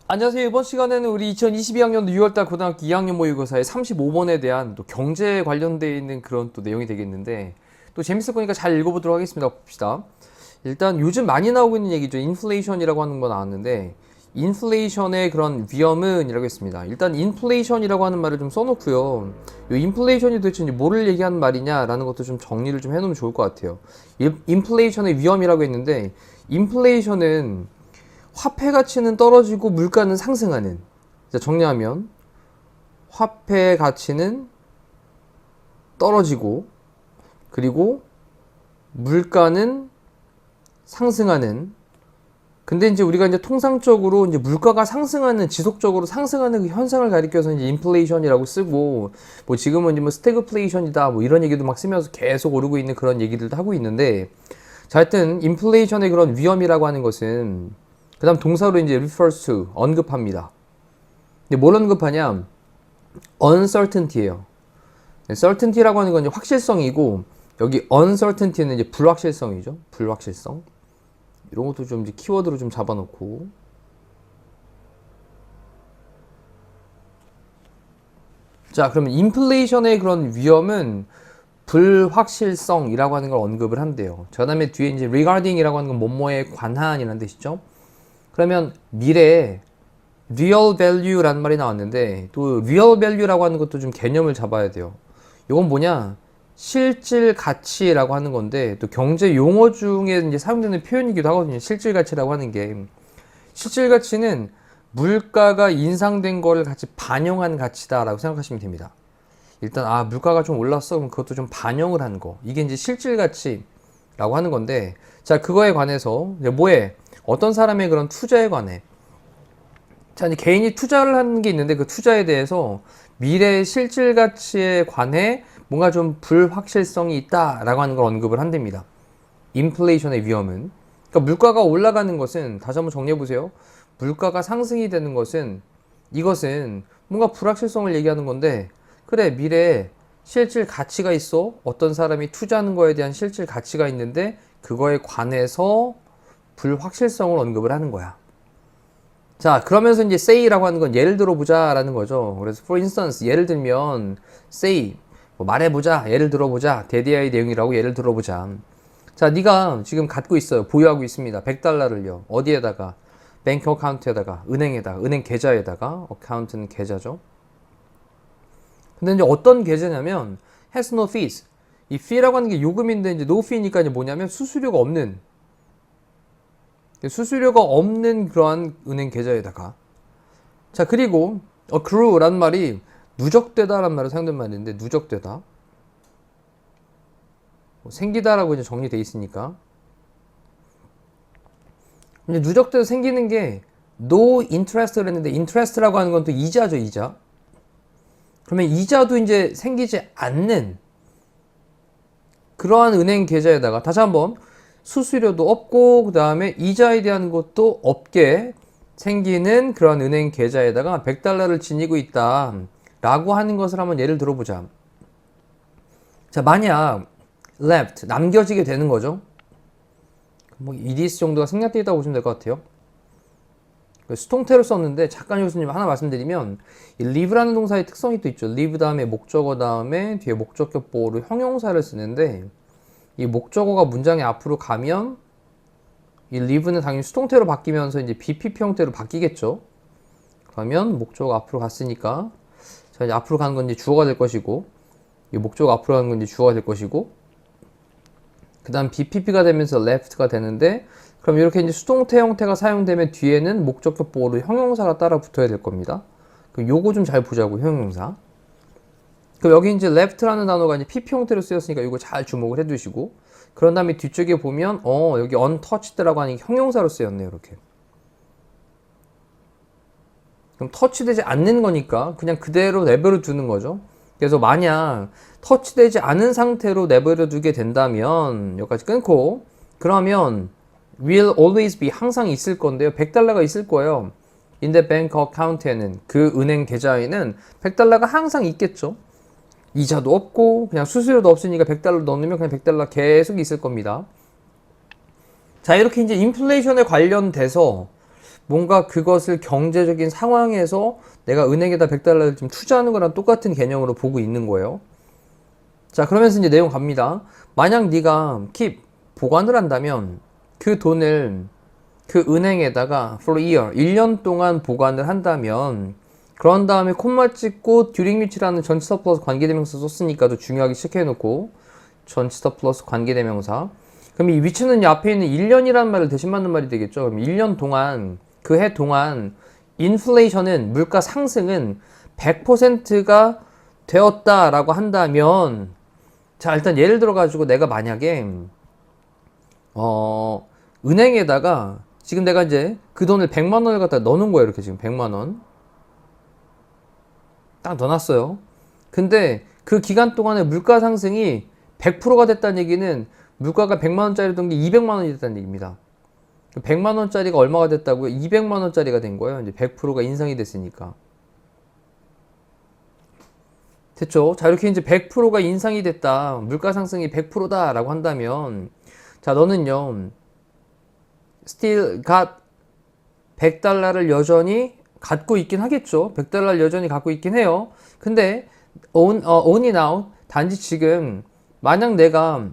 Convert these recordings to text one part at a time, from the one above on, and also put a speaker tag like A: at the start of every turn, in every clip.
A: 안녕하세요. 이번 시간에는 우리 2022학년도 6월달 고등학교 2학년 모의고사의 35번에 대한 또 경제에 관련되어 있는 그런 또 내용이 되겠는데, 또 재밌을 거니까 잘 읽어보도록 하겠습니다. 봅시다. 일단 요즘 많이 나오고 있는 얘기죠. 인플레이션이라고 하는 거 나왔는데, 인플레이션의 그런 위험은 이라고 했습니다. 일단 인플레이션이라고 하는 말을 좀 써놓고요. 이 인플레이션이 도대체 뭐를 얘기하는 말이냐라는 것도 좀 정리를 좀 해놓으면 좋을 것 같아요. 인플레이션의 위험이라고 했는데, 인플레이션은 화폐 가치는 떨어지고 물가는 상승하는. 자, 정리하면 화폐 가치는 떨어지고 그리고 물가는 상승하는. 근데 이제 우리가 이제 통상적으로 이제 물가가 상승하는, 지속적으로 상승하는 그 현상을 가리켜서 이제 인플레이션이라고 쓰고, 뭐 지금은 이제 뭐 스태그플레이션이다 뭐 이런 얘기도 막 쓰면서 계속 오르고 있는 그런 얘기들도 하고 있는데, 자, 하여튼 인플레이션의 그런 위험이라고 하는 것은 그 다음 동사로 이제 refers to, 언급합니다. 근데 뭘 언급하냐? uncertainty예요. certainty라고 하는 건 이제 확실성이고, 여기 uncertainty는 이제 불확실성이죠. 불확실성. 이런 것도 좀 이제 키워드로 좀 잡아놓고. 자, 그러면 인플레이션의 그런 위험은 불확실성이라고 하는 걸 언급을 한대요. 그 다음에 뒤에 이제 regarding이라고 하는 건 뭐뭐에 관한이라는 뜻이죠. 그러면 미래에 real value라는 말이 나왔는데, 또 real value라고 하는 것도 좀 개념을 잡아야 돼요. 이건 뭐냐? 실질 가치라고 하는 건데, 또 경제 용어 중에 이제 사용되는 표현이기도 하거든요. 실질 가치라고 하는 게. 실질 가치는 물가가 인상된 거를 같이 반영한 가치다라고 생각하시면 됩니다. 일단 물가가 좀 올랐어. 그럼 그것도 좀 반영을 한 거. 이게 이제 실질 가치라고 하는 건데, 자, 그거에 관해서 이제 뭐에? 어떤 사람의 그런 투자에 관해. 자, 이제 개인이 투자를 하는 게 있는데, 그 투자에 대해서 미래의 실질 가치에 관해 뭔가 좀 불확실성이 있다라고 하는 걸 언급을 한답니다. 인플레이션의 위험은. 그러니까 물가가 올라가는 것은, 다시 한번 정리해 보세요. 물가가 상승이 되는 것은, 이것은 뭔가 불확실성을 얘기하는 건데, 그래, 미래에 실질 가치가 있어. 어떤 사람이 투자하는 거에 대한 실질 가치가 있는데, 그거에 관해서 불확실성을 언급을 하는 거야. 자, 그러면서 이제 say라고 하는 건 예를 들어보자 라는 거죠. 그래서 for instance, 예를 들면 say, 뭐 말해보자, 예를 들어보자, 대대화의 내용이라고 예를 들어보자. 자, 네가 지금 갖고 있어요. 보유하고 있습니다. 100달러를요. 어디에다가? 뱅크 어카운트에다가, 은행에다가, 은행 계좌에다가. 어카운트는 계좌죠. 근데 이제 어떤 계좌냐면 has no fees. 이 fee라고 하는 게 요금인데, 이제 no fee니까 이제 뭐냐면 수수료가 없는 그러한 은행 계좌에다가. 자, 그리고 accrue라는 말이 누적되다 라는 말로 사용된 말인데, 누적되다, 생기다라고 이제 정리되어 있으니까. 이제 누적돼서 생기는 게 no interest를 했는데, interest라고 하는 건 또 이자죠, 이자. 그러면 이자도 이제 생기지 않는 그러한 은행 계좌에다가, 다시 한번, 수수료도 없고 그 다음에 이자에 대한 것도 없게 생기는 그런 은행 계좌에다가 100달러를 지니고 있다 라고 하는 것을 한번 예를 들어보자. 자, 만약 left, 남겨지게 되는 거죠. 뭐 EDS 정도가 생략되어 있다고 보시면 될 것 같아요. 수동태로 썼는데, 잠깐 여기서 하나 말씀드리면, 이 live라는 동사의 특성이 또 있죠. live 다음에 목적어 다음에 뒤에 목적격 보호로 형용사를 쓰는데, 이 목적어가 문장의 앞으로 가면 이 live는 당연히 수동태로 바뀌면서 이제 BPP 형태로 바뀌겠죠. 그러면 목적어가 앞으로 갔으니까, 자, 이제 앞으로 가는 건 이제 주어가 될 것이고, 이 목적어가 앞으로 가는 건 이제 주어가 될 것이고, 그 다음 BPP가 되면서 left가 되는데, 그럼 이렇게 이제 수동태 형태가 사용되면 뒤에는 목적격 보호로 형용사가 따라 붙어야 될 겁니다. 그럼 요거 좀 잘 보자고, 형용사. 그럼 여기 이제 left라는 단어가 이제 PP 형태로 쓰였으니까 이거 잘 주목을 해두시고, 그런 다음에 뒤쪽에 보면 여기 untouched라고 하는 게 형용사로 쓰였네요. 이렇게. 그럼 터치되지 않는 거니까 그냥 그대로 내버려 두는 거죠. 그래서 만약 터치되지 않은 상태로 내버려 두게 된다면, 여기까지 끊고, 그러면 will always be, 항상 있을 건데요. 100달러가 있을 거예요. in the bank account에는, 그 은행 계좌에는 100달러가 항상 있겠죠. 이자도 없고 그냥 수수료도 없으니까 100달러 넣으면 그냥 100달러 계속 있을 겁니다. 자, 이렇게 이제 인플레이션에 관련돼서 뭔가 그것을 경제적인 상황에서 내가 은행에다 100달러를 좀 투자하는 거랑 똑같은 개념으로 보고 있는 거예요. 자, 그러면서 이제 내용 갑니다. 만약 네가 keep 보관을 한다면 그 돈을 그 은행에다가 for a year 1년 동안 보관을 한다면 그런 다음에 콤마 찍고 during which라는 전치사 플러스 관계대명사 썼으니까 도 중요하게 체크해놓고 전치사 플러스 관계대명사. 그럼 이 which는 앞에 있는 1년이라는 말을 대신 맞는 말이 되겠죠. 그럼 1년 동안 그 해 동안 인플레이션은 물가 상승은 100%가 되었다라고 한다면 자, 일단 예를 들어 가지고 내가 만약에 은행에다가 지금 내가 이제 그 돈을 100만 원을 갖다 넣는 거예요. 이렇게 지금 100만 원 딱 넣어놨어요. 근데 그 기간 동안에 물가 상승이 100%가 됐다는 얘기는 물가가 100만 원짜리던 게 200만 원이 됐다는 얘기입니다. 100만 원짜리가 얼마가 됐다고요? 200만 원짜리가 된 거예요. 이제 100%가 인상이 됐으니까. 됐죠? 자, 이렇게 이제 100%가 인상이 됐다. 물가 상승이 100%다 라고 한다면 자, 너는요 still got 100달러를 여전히 갖고 있긴 하겠죠. 100달러를 여전히 갖고 있긴 해요. 근데 only now 단지 지금 만약 네가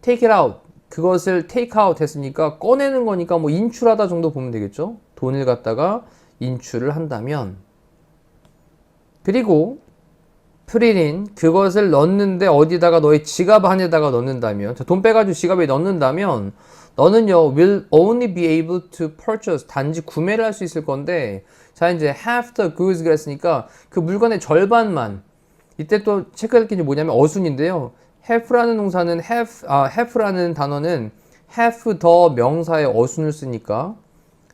A: take it out 그것을 take out 했으니까 꺼내는 거니까 뭐 인출하다 정도 보면 되겠죠. 돈을 갖다가 인출을 한다면 그리고 put it in 그것을 넣는데 어디다가 너의 지갑 안에다가 넣는다면 자, 돈 빼가지고 지갑에 넣는다면 너는요 will only be able to purchase 단지 구매를 할 수 있을 건데 자 이제 half the goods 그랬으니까 그 물건의 절반만 이때 또 체크할 게 뭐냐면 어순인데요 half라는 동사는 half라는 단어는 half 더 명사의 어순을 쓰니까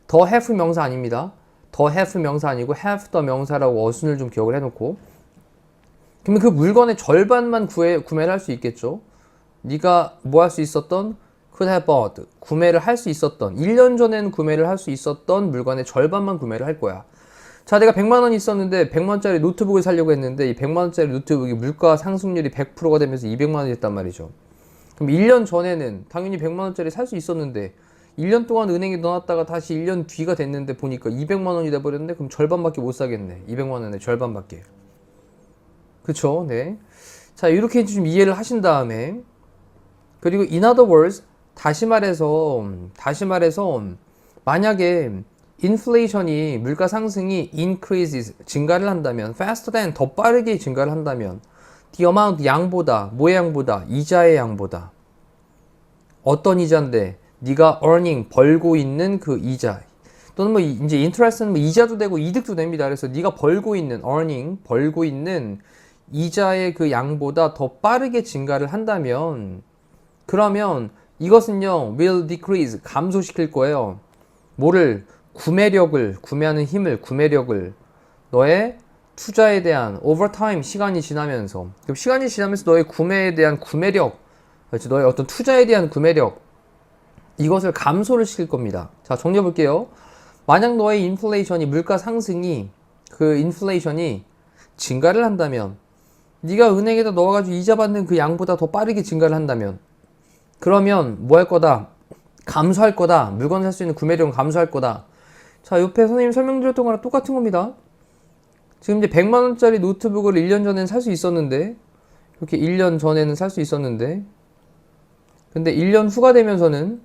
A: 더 half 명사 아닙니다 더 half 명사 아니고 half 더 명사라고 어순을 좀 기억을 해놓고 그러면 그 물건의 절반만 구매를 할 수 있겠죠 네가 뭐 할 수 있었던 could have bought 구매를 할 수 있었던 1년 전에는 구매를 할 수 있었던 물건의 절반만 구매를 할 거야. 자, 내가 100만 원 있었는데 100만 원짜리 노트북을 사려고 했는데 이 100만 원짜리 노트북이 물가 상승률이 100%가 되면서 200만 원이 됐단 말이죠. 그럼 1년 전에는 당연히 100만 원짜리 살 수 있었는데 1년 동안 은행에 넣어놨다가 다시 1년 뒤가 됐는데 보니까 200만 원이 돼버렸는데 그럼 절반밖에 못 사겠네. 200만 원의 절반밖에. 그쵸? 네. 자, 이렇게 좀 이해를 하신 다음에 그리고 in other words 다시 말해서 만약에 인플레이션이 물가 상승이 increases 증가를 한다면 faster than 더 빠르게 증가를 한다면 the amount 양보다 뭐의 양보다 이자의 양보다 어떤 이자인데 네가 earning 벌고 있는 그 이자 또는 뭐 이제 interest는 뭐 이자도 되고 이득도 됩니다. 그래서 네가 벌고 있는 earning 벌고 있는 이자의 그 양보다 더 빠르게 증가를 한다면 그러면 이것은요 will decrease 감소시킬 거예요. 뭐를 구매력을 구매하는 힘을 구매력을 너의 투자에 대한 over time 시간이 지나면서 그럼 시간이 지나면서 너의 구매에 대한 구매력 그렇지 너의 어떤 투자에 대한 구매력 이것을 감소를 시킬 겁니다. 자 정리해 볼게요. 만약 너의 인플레이션이 물가 상승이 그 인플레이션이 증가를 한다면 네가 은행에다 넣어가지고 이자 받는 그 양보다 더 빠르게 증가를 한다면 그러면 뭐 할 거다? 감소할 거다. 물건 살 수 있는 구매력은 감소할 거다. 자, 옆에 선생님이 설명드렸던 거랑 똑같은 겁니다. 지금 이제 100만 원짜리 노트북을 1년 전에는 살 수 있었는데 이렇게 1년 전에는 살 수 있었는데 근데 1년 후가 되면서는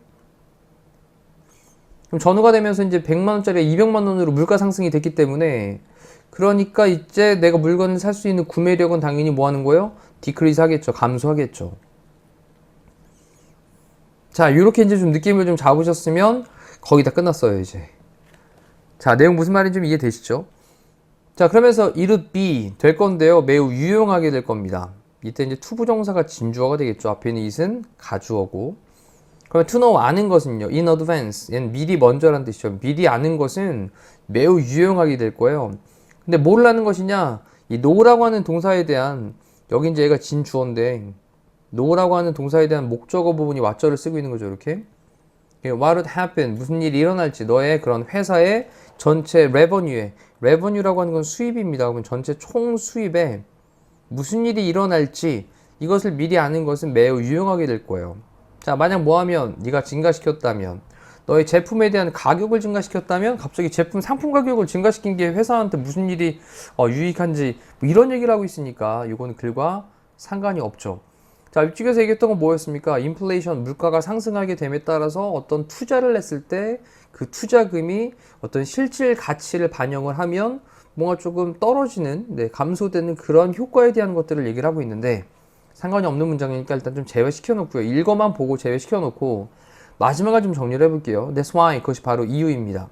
A: 그럼 전후가 되면서 이제 100만 원짜리가 200만 원으로 물가 상승이 됐기 때문에 그러니까 이제 내가 물건을 살 수 있는 구매력은 당연히 뭐 하는 거예요? 디크리스 하겠죠. 감소하겠죠. 자, 요렇게 이제 좀 느낌을 좀 잡으셨으면 거의 다 끝났어요, 이제. 자, 내용 무슨 말인지 좀 이해되시죠? 자, 그러면서 이웃 be 될 건데요. 매우 유용하게 될 겁니다. 이때 이제 투부정사가 진주어가 되겠죠. 앞에 있는 it은 가주어고. 그러면 to know 아는 것은요. in advance 얘는 미리 먼저라는 뜻이죠. 미리 아는 것은 매우 유용하게 될 거예요. 근데 뭘 아는 것이냐? 이 know라고 하는 동사에 대한 여기 이제 얘가 진주어인데 know라고 하는 동사에 대한 목적어 부분이 what절을 쓰고 있는 거죠. 이렇게 what would happen 무슨 일이 일어날지 너의 그런 회사의 전체 revenue라고 하는 건 수입입니다. 그럼 전체 총 수입에 무슨 일이 일어날지 이것을 미리 아는 것은 매우 유용하게 될 거예요. 자, 만약 뭐하면 네가 증가시켰다면 너의 제품에 대한 가격을 증가시켰다면 갑자기 제품 상품 가격을 증가시킨 게 회사한테 무슨 일이 유익한지 뭐 이런 얘기를 하고 있으니까 이거는 글과 상관이 없죠. 자, 이쪽에서 얘기했던 건 뭐였습니까? 인플레이션, 물가가 상승하게 됨에 따라서 어떤 투자를 했을 때 그 투자금이 어떤 실질 가치를 반영을 하면 뭔가 조금 떨어지는, 감소되는 그런 효과에 대한 것들을 얘기를 하고 있는데 상관이 없는 문장이니까 일단 좀 제외시켜 놓고요. 읽어만 보고 제외시켜 놓고 마지막을 좀 정리를 해볼게요. That's why, 그것이 바로 이유입니다.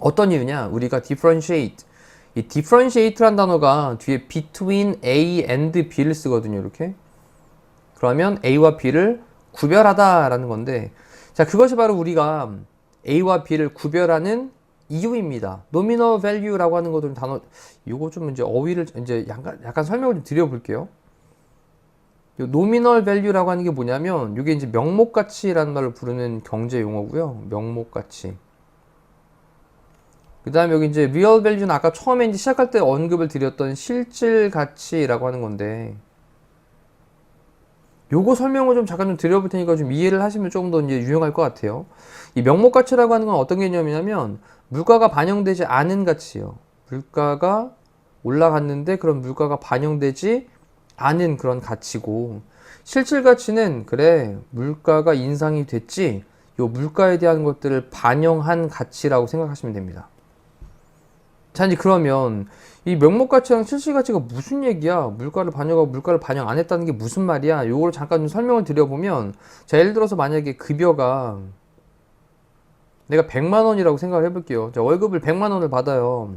A: 어떤 이유냐? 우리가 differentiate, 이 differentiate란 단어가 뒤에 between A and B를 쓰거든요. 이렇게. 그러면 A와 B를 구별하다 라는 건데, 자, 그것이 바로 우리가 A와 B를 구별하는 이유입니다. nominal value라고 하는 것들 단어, 요거 좀 이제 어휘를 이제 약간 설명을 좀 드려볼게요. 요 nominal value라고 하는 게 뭐냐면, 이게 이제 명목가치라는 말로 부르는 경제 용어고요. 명목가치. 그 다음에 여기 이제 real value는 아까 처음에 이제 시작할 때 언급을 드렸던 실질 가치라고 하는 건데, 요거 설명을 좀 잠깐 좀 드려볼 테니까 좀 이해를 하시면 조금 더 이제 유용할 것 같아요. 이 명목가치라고 하는 건 어떤 개념이냐면 물가가 반영되지 않은 가치요. 물가가 올라갔는데 그런 물가가 반영되지 않은 그런 가치고, 실질 가치는 그래 물가가 인상이 됐지 요 물가에 대한 것들을 반영한 가치라고 생각하시면 됩니다. 자, 이제 그러면 이 명목가치랑 실질가치가 무슨 얘기야? 물가를 반영하고 물가를 반영 안 했다는 게 무슨 말이야? 요걸 잠깐 좀 설명을 드려보면, 자, 예를 들어서 만약에 급여가 내가 100만 원이라고 생각을 해볼게요. 자, 월급을 100만 원을 받아요.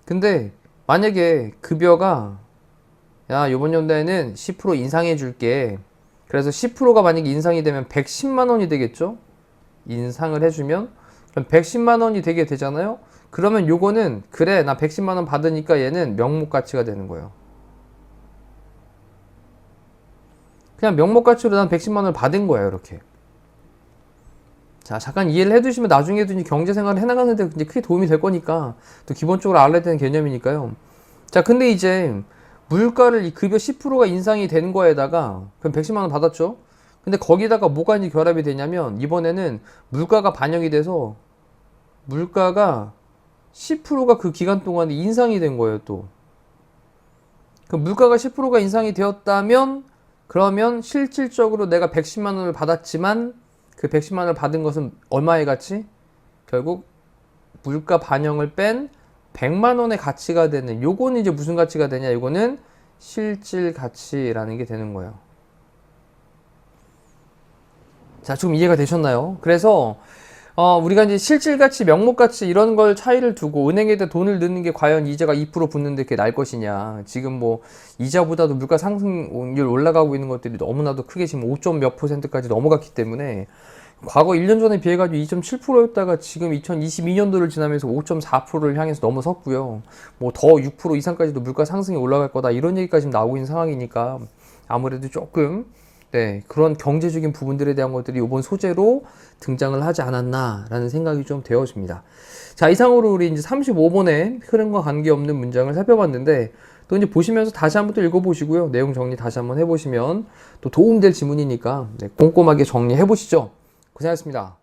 A: 근데 만약에 급여가 야, 요번 연도에는 10% 인상해 줄게. 그래서 10%가 만약에 인상이 되면 110만 원이 되겠죠? 인상을 해주면 그럼 110만 원이 되게 되잖아요? 그러면 요거는 그래 나 110만 원 받으니까 얘는 명목가치가 되는 거예요. 그냥 명목가치로 난 110만 원을 받은 거예요. 이렇게. 자, 잠깐 이해를 해두시면 나중에도 이제 경제생활을 해나가는데 이제 크게 도움이 될 거니까 또 기본적으로 알아야 되는 개념이니까요. 자, 근데 이제 물가를 이 급여 10%가 인상이 된 거에다가 그럼 110만 원 받았죠? 근데 거기다가 뭐가 이제 결합이 되냐면 이번에는 물가가 반영이 돼서 물가가 10%가 그 기간 동안에 인상이 된 거예요, 또. 그 물가가 10%가 인상이 되었다면 그러면 실질적으로 내가 110만 원을 받았지만 그 110만 원을 받은 것은 얼마의 가치? 결국 물가 반영을 뺀 100만 원의 가치가 되는, 요거는 이제 무슨 가치가 되냐? 요거는 실질 가치라는 게 되는 거예요. 자, 좀 이해가 되셨나요? 그래서 우리가 이제 실질가치, 명목가치 이런 걸 차이를 두고 은행에다 돈을 넣는 게 과연 이자가 2% 붙는데 그게 날 것이냐. 지금 뭐 이자보다도 물가 상승률 올라가고 있는 것들이 너무나도 크게 지금 5점 몇 %까지 넘어갔기 때문에 과거 1년 전에 비해가지고 2.7%였다가 지금 2022년도를 지나면서 5.4%를 향해서 넘어섰고요. 뭐 더 6% 이상까지도 물가 상승이 올라갈 거다 이런 얘기까지 나오고 있는 상황이니까 아무래도 조금 그런 경제적인 부분들에 대한 것들이 이번 소재로 등장을 하지 않았나라는 생각이 좀 되어집니다. 자, 이상으로 우리 이제 35번의 흐름과 관계없는 문장을 살펴봤는데 또 이제 보시면서 다시 한번 또 읽어보시고요. 내용 정리 다시 한번 해보시면 또 도움될 지문이니까 꼼꼼하게 정리해 보시죠. 고생하셨습니다.